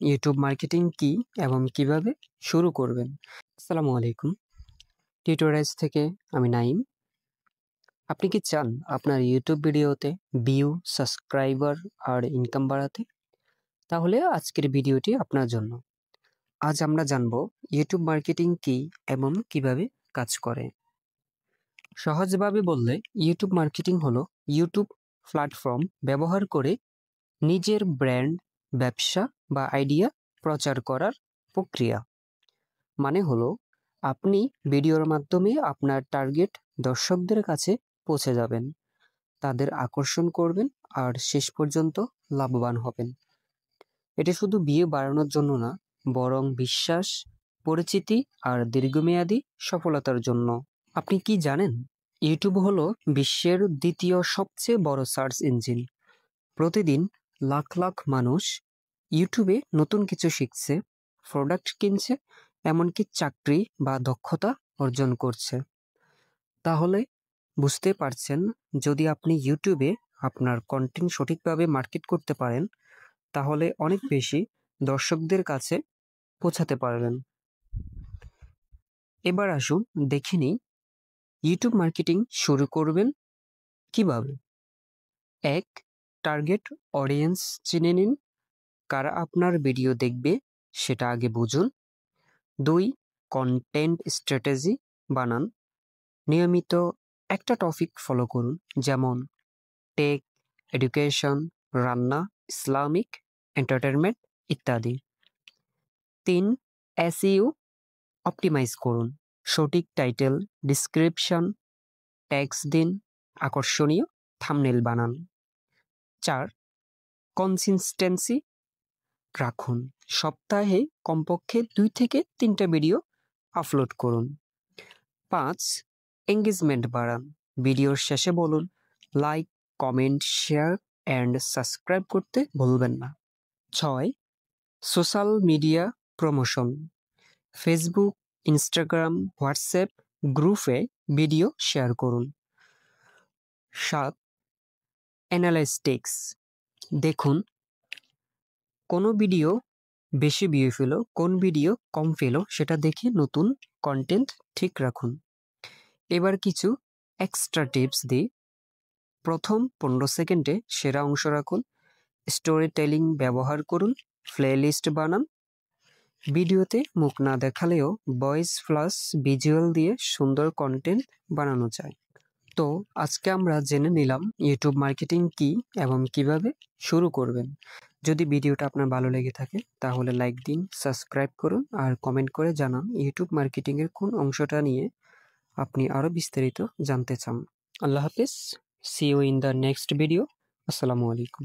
YouTube marketing কি এবং কিভাবে শুরু করবেন। আসসালামু আলাইকুম। টিউটোরিয়ালস থেকে আমি নাইম। আপনি কি চান আপনার ইউটিউব ভিডিওতে ভিউ, সাবস্ক্রাইবার আর ইনকাম বাড়াতে? তাহলে আজকের ভিডিওটি আপনার জন্য। আজ আমরা জানব ইউটিউব মার্কেটিং কি এবং কিভাবে কাজ করে। সহজভাবে বললে ইউটিউব মার্কেটিং হলো ইউটিউব প্ল্যাটফর্ম ব্যবহার করে নিজের ব্র্যান্ড, ব্যবসা বা আইডিয়া প্রচার করার প্রক্রিয়া। মানে হলো আপনি ভিডিওর মাধ্যমে আপনার টার্গেট দর্শকদের কাছে পৌঁছে যাবেন, তাদের আকর্ষণ করবেন আর শেষ পর্যন্ত লাভবান হবেন। এটি শুধু ভিউ বাড়ানোর জন্য না, বরং বিশ্বাস, পরিচিতি আর দীর্ঘমেয়াদী সফলতার জন্য। আপনি কি জানেন, ইউটিউব হলো বিশ্বের দ্বিতীয় সবচেয়ে বড় সার্চ ইঞ্জিন। প্রতিদিন লাখ লাখ মানুষ ইউটিউবে নতুন কিছু শিখছে, প্রোডাক্ট কিনছে, এমনকি চাকরি বা দক্ষতা অর্জন করছে। তাহলে বুঝতে পারছেন, যদি আপনি ইউটিউবে আপনার কন্টেন্ট সঠিকভাবে মার্কেট করতে পারেন, তাহলে অনেক বেশি দর্শকদের কাছে পৌঁছাতে পারবেন। এবার আসুন দেখে নিই ইউটিউব মার্কেটিং শুরু করবেন কিভাবে। 1. টার্গেট অডিয়েন্স চিনে নিন। কারা আপনার ভিডিও দেখবে সেটা আগে বুঝুন। 2. কন্টেন্ট স্ট্র্যাটেজি বানান। নিয়মিত একটা টপিক ফলো করুন, যেমন টেক, এডুকেশন, রান্না, ইসলামিক, এন্টারটেনমেন্ট ইত্যাদি। 3. এসইও অপটিমাইজ করুন। সঠিক টাইটেল, ডিসক্রিপশন, ট্যাগস দিন, আকর্ষণীয় থাম্বনেল বানান। 4. কনসিস্টেন্সি রাখুন। সপ্তাহে কমপক্ষে 2 থেকে 3টা ভিডিও আপলোড করুন। 5. এঙ্গেজমেন্ট বাড়ান। ভিডিওর শেষে বলুন like, comment, share and subscribe করতে ভুলবেন না। 6. Social media promotion. Facebook, Instagram, WhatsApp গ্রুপে ভিডিও শেয়ার করুন। 7. অ্যানালাইটিক্স দেখুন কোন ভিডিও বেশি ভিউ পেল, কোন ভিডিও কম পেল, সেটা দেখে নতুন কন্টেন্ট ঠিক রাখুন। এবার কিছু এক্সট্রা টিপস দিই। প্রথম 15 সেকেন্ডে সেরা অংশ রাখুন। স্টোরি টেলিং ব্যবহার করুন। প্লেলিস্ট বানান। ভিডিওতে মুখ না দেখালেও ভয়েস প্লাস ভিজুয়াল দিয়ে সুন্দর কন্টেন্ট বানানো যায়। তো আজকে আমরা জেনে নিলাম ইউটিউব মার্কেটিং কি এবং কিভাবে শুরু করবেন। যদি ভিডিওটা আপনার ভালো লেগে থাকে তাহলে লাইক দিন, সাবস্ক্রাইব করুন আর কমেন্ট করে জানান ইউটিউব মার্কেটিং এর কোন অংশটা নিয়ে আপনি আরো বিস্তারিত জানতে চান। আল্লাহ হাফেজ। See you in the next video. আসসালামু আলাইকুম।